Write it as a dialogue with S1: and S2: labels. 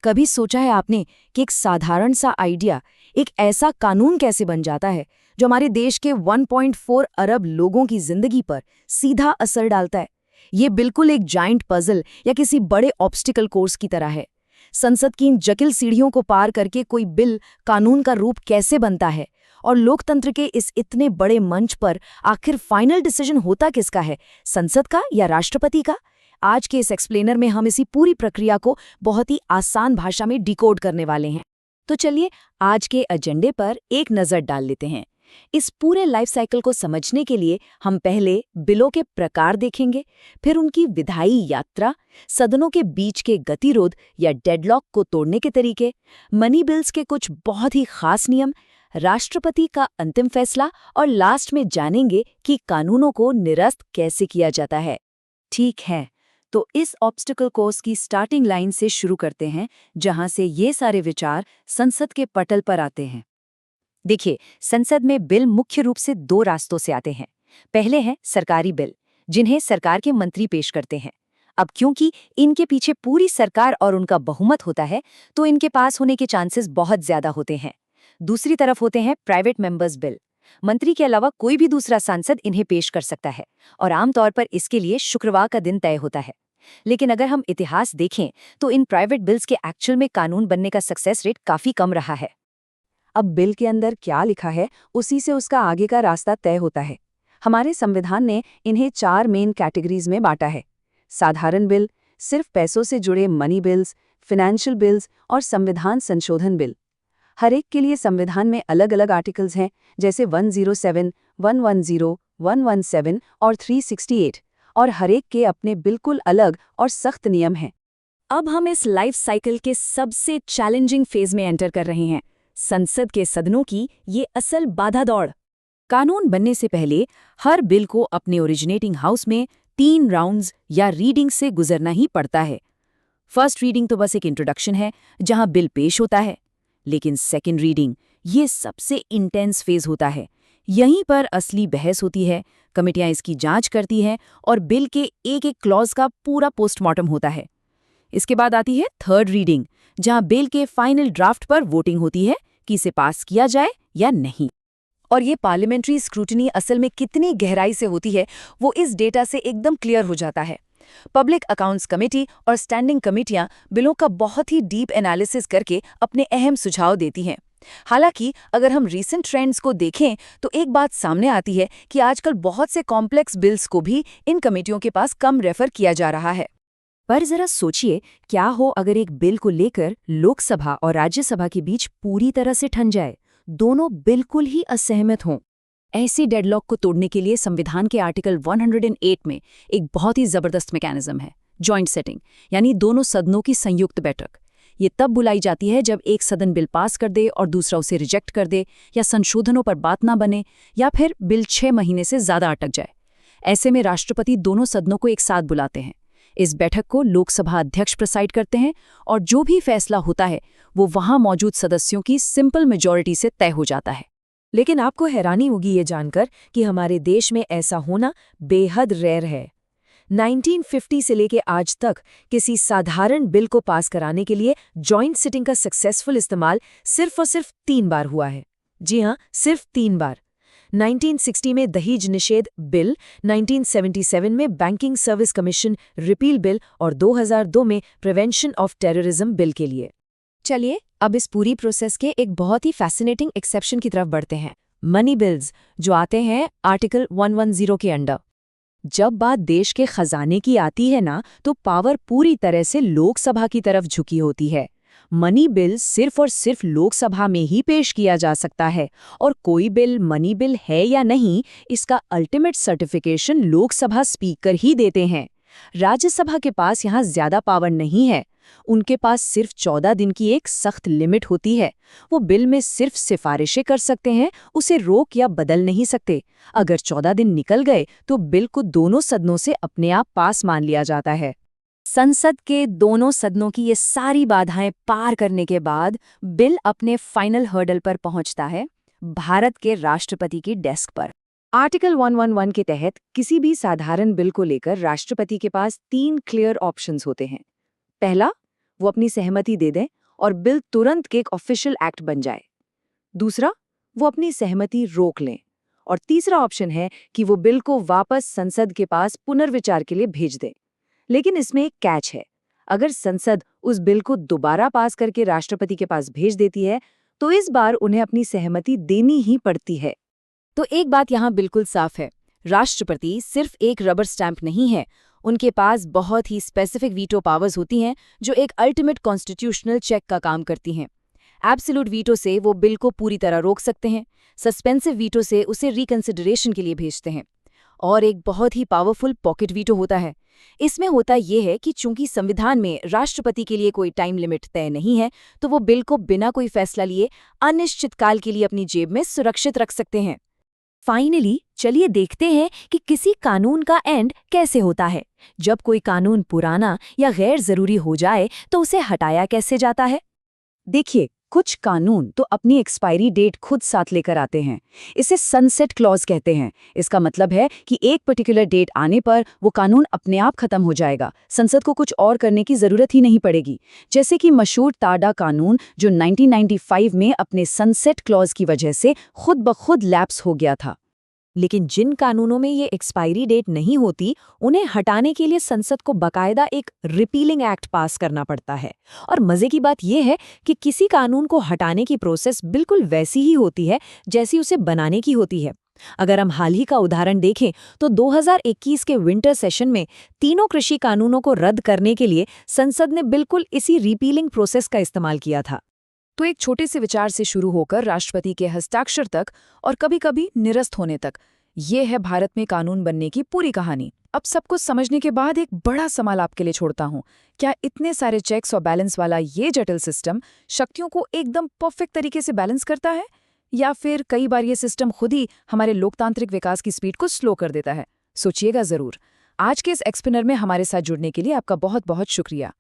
S1: कभी सोचा है आपने कि एक साधारण सा आइडिया एक ऐसा कानून कैसे बन जाता है जो हमारे देश के 1.4 अरब लोगों की जिंदगी पर सीधा असर डालता है? ये बिल्कुल एक जाइंट पजल या किसी बड़े ऑब्स्टिकल कोर्स की तरह है। संसद की इन जटिल सीढ़ियों को पार करके कोई बिल कानून का रूप कैसे बनता है, और लोकतंत्र के इस इतने बड़े मंच पर आखिर फाइनल डिसीजन होता किसका है, संसद का या राष्ट्रपति का? आज के इस एक्सप्लेनर में हम इसी पूरी प्रक्रिया को बहुत ही आसान भाषा में डिकोड करने वाले हैं। तो चलिए आज के एजेंडे पर एक नज़र डाल लेते हैं। इस पूरे लाइफ साइकिल को समझने के लिए हम पहले बिलों के प्रकार देखेंगे, फिर उनकी विधायी यात्रा, सदनों के बीच के गतिरोध या डेडलॉक को तोड़ने के तरीके, मनी बिल्स के कुछ बहुत ही खास नियम, राष्ट्रपति का अंतिम फैसला और लास्ट में जानेंगे कि कानूनों को निरस्त कैसे किया जाता है। ठीक है, तो इस ऑब्स्टिकल कोर्स की स्टार्टिंग लाइन से शुरू करते हैं, जहां से ये सारे विचार संसद के पटल पर आते हैं। देखिए, संसद में बिल मुख्य रूप से दो रास्तों से आते हैं। पहले हैं सरकारी बिल, जिन्हें सरकार के मंत्री पेश करते हैं। अब क्योंकि इनके पीछे पूरी सरकार और उनका बहुमत होता है, तो इनके पास होने के चांसेस बहुत ज्यादा होते हैं। दूसरी तरफ होते हैं प्राइवेट मेंबर्स बिल। मंत्री के अलावा कोई भी दूसरा सांसद इन्हें पेश कर सकता है, और आमतौर पर इसके लिए शुक्रवार का दिन तय होता है। लेकिन अगर हम इतिहास देखें, तो इन प्राइवेट बिल्स के एक्चुअल में कानून बनने का सक्सेस रेट काफी कम रहा है। अब बिल के अंदर क्या लिखा है, उसी से उसका आगे का रास्ता तय होता है। हमारे संविधान ने इन्हें 4 मेन कैटेगरीज में बांटा है। साधारण बिल, सिर्फ पैसों से जुड़े मनी बिल्स, फाइनेंशियल बिल्स और संविधान संशोधन बिल। हर एक के लिए संविधान में अलग अलग आर्टिकल्स हैं, जैसे 107, 110, 117 और 368, और हर एक के अपने बिल्कुल अलग और सख्त नियम हैं। अब हम इस लाइफ साइकिल के सबसे चैलेंजिंग फेज में एंटर कर रहे हैं, संसद के सदनों की ये असल बाधा दौड़। कानून बनने से पहले हर बिल को अपने ओरिजिनेटिंग हाउस में 3 राउंड्स या रीडिंग से गुजरना ही पड़ता है। फर्स्ट रीडिंग तो बस एक इंट्रोडक्शन है, जहां बिल पेश होता है। लेकिन सेकेंड रीडिंग, ये सबसे इंटेंस फेज होता है। यहीं पर असली बहस होती है, कमेटियां इसकी जांच करती हैं और बिल के एक एक क्लॉज का पूरा पोस्टमार्टम होता है। इसके बाद आती है थर्ड रीडिंग, जहां बिल के फाइनल ड्राफ्ट पर वोटिंग होती है कि इसे पास किया जाए या नहीं। और ये पार्लियामेंट्री स्क्रूटनी असल में कितनी गहराई से होती है, वो इस डेटा से एकदम क्लियर हो जाता है। पब्लिक अकाउंट्स कमेटी और स्टैंडिंग कमेटियां बिलों का बहुत ही डीप एनालिसिस करके अपने अहम सुझाव देती हैं। हालांकि अगर हम रीसेंट ट्रेंड्स को देखें, तो एक बात सामने आती है कि आजकल बहुत से कॉम्प्लेक्स बिल्स को भी इन कमेटियों के पास कम रेफर किया जा रहा है। पर जरा सोचिए, क्या हो अगर एक बिल को लेकर लोकसभा और राज्यसभा के बीच पूरी तरह से ठन जाए, दोनों बिल्कुल ही असहमत हों। ऐसी डेडलॉक को तोड़ने के लिए संविधान के आर्टिकल 108 में एक बहुत ही जबरदस्त मैकेनिज्म है, जॉइंट सेटिंग, यानी दोनों सदनों की संयुक्त बैठक। ये तब बुलाई जाती है जब एक सदन बिल पास कर दे और दूसरा उसे रिजेक्ट कर दे, या संशोधनों पर बात ना बने, या फिर बिल 6 महीने से ज्यादा अटक जाए। ऐसे में राष्ट्रपति दोनों सदनों को एक साथ बुलाते हैं। इस बैठक को लोकसभा अध्यक्ष प्रिसाइड करते हैं, और जो भी फैसला होता है वो वहां मौजूद सदस्यों की सिंपल मेजॉरिटी से तय हो जाता है। लेकिन आपको हैरानी होगी ये जानकर कि हमारे देश में ऐसा होना बेहद रेयर है। 1950 से लेके आज तक किसी साधारण बिल को पास कराने के लिए जॉइंट सिटिंग का सक्सेसफुल इस्तेमाल सिर्फ और सिर्फ 3 बार हुआ है। जी हाँ, सिर्फ 3 बार। 1960 में दहेज निषेध बिल, 1977 में banking service commission repeal bill और 2002 में प्रिवेंशन ऑफ टेररिज्म बिल के लिए। चलिए अब इस पूरी प्रोसेस के एक बहुत ही फैसिनेटिंग एक्सेप्शन की तरफ बढ़ते हैं, मनी बिल्स, जो आते हैं आर्टिकल 110 के अंडर। जब बात देश के खजाने की आती है ना, तो पावर पूरी तरह से लोकसभा की तरफ झुकी होती है। मनी बिल सिर्फ और सिर्फ लोकसभा में ही पेश किया जा सकता है, और कोई बिल मनी बिल है या नहीं, इसका अल्टीमेट सर्टिफिकेशन लोकसभा स्पीकर ही देते हैं। राज्यसभा के पास यहाँ ज्यादा पावर नहीं है। उनके पास सिर्फ 14 दिन की एक सख्त लिमिट होती है। वो बिल में सिर्फ सिफारिशें कर सकते हैं, उसे रोक या बदल नहीं सकते। अगर 14 दिन निकल गए तो बिल को दोनों सदनों से अपने आप पास मान लिया जाता है। संसद के दोनों सदनों की ये सारी बाधाएं पार करने के बाद बिल अपने फाइनल हर्डल पर पहुंचता है, भारत के राष्ट्रपति की डेस्क पर। आर्टिकल 111 के तहत किसी भी साधारण बिल को लेकर राष्ट्रपति के पास 3 क्लियर ऑप्शंस होते हैं। पहला, वो अपनी सहमति दे दें और बिल तुरंत एक ऑफिशियल एक्ट बन जाए। दूसरा, वो अपनी सहमति रोक लें। और तीसरा ऑप्शन है कि वो बिल को वापस संसद के पास पुनर्विचार के लिए भेज दें। लेकिन इसमें एक कैच है, अगर संसद उस बिल को दोबारा पास करके राष्ट्रपति के पास भेज देती है तो इस बार उन्हें अपनी सहमति देनी ही पड़ती है। तो एक बात यहाँ बिल्कुल साफ है, राष्ट्रपति सिर्फ एक रबर स्टैंप नहीं है, उनके पास बहुत ही स्पेसिफिक वीटो पावर्स होती हैं जो एक अल्टीमेट कॉन्स्टिट्यूशनल चेक का काम करती हैं। एब्सोल्यूट वीटो से वो बिल को पूरी तरह रोक सकते हैं, सस्पेंसिव वीटो से उसे रिकंसिडरेशन के लिए भेजते हैं, और एक बहुत ही पावरफुल पॉकेट वीटो होता है। इसमें होता यह है कि चूंकि संविधान में राष्ट्रपति के लिए कोई टाइम लिमिट तय नहीं है, तो वो बिल को बिना कोई फैसला लिए अनिश्चित काल के लिए अपनी जेब में सुरक्षित रख सकते हैं। फाइनली चलिए देखते हैं कि किसी कानून का एंड कैसे होता है। जब कोई कानून पुराना या गैर जरूरी हो जाए तो उसे हटाया कैसे जाता है। देखिए, कुछ कानून तो अपनी एक्सपायरी डेट खुद साथ लेकर आते हैं। इसे सनसेट क्लॉज कहते हैं। इसका मतलब है कि एक पर्टिकुलर डेट आने पर वो कानून अपने आप खत्म हो जाएगा, संसद को कुछ और करने की जरूरत ही नहीं पड़ेगी। जैसे कि मशहूर टाडा कानून जो 1995 में अपने सनसेट क्लॉज की वजह से खुद ब खुद लैप्स हो गया था। लेकिन जिन कानूनों में ये एक्सपायरी डेट नहीं होती, उन्हें हटाने के लिए संसद को बाकायदा एक रिपीलिंग एक्ट पास करना पड़ता है। और मजे की बात यह है कि किसी कानून को हटाने की प्रोसेस बिल्कुल वैसी ही होती है जैसी उसे बनाने की होती है। अगर हम हाल ही का उदाहरण देखें तो 2021 के विंटर सेशन में तीनों कृषि कानूनों को रद्द करने के लिए संसद ने बिल्कुल इसी रिपीलिंग प्रोसेस का इस्तेमाल किया था। तो एक छोटे से विचार से शुरू होकर राष्ट्रपति के हस्ताक्षर तक और कभी-कभी निरस्त होने तक, ये है भारत में कानून बनने की पूरी कहानी। अब सब कुछ समझने के बाद एक बड़ा सवाल आपके लिए छोड़ता हूँ, क्या इतने सारे चेक्स और बैलेंस वाला ये जटिल सिस्टम शक्तियों को एकदम परफेक्ट तरीके से बैलेंस करता है, या फिर कई बार ये सिस्टम खुद ही हमारे लोकतांत्रिक विकास की स्पीड को स्लो कर देता है? सोचिएगा जरूर। आज के इस एक्सप्लेनर में हमारे साथ जुड़ने के लिए आपका बहुत बहुत शुक्रिया।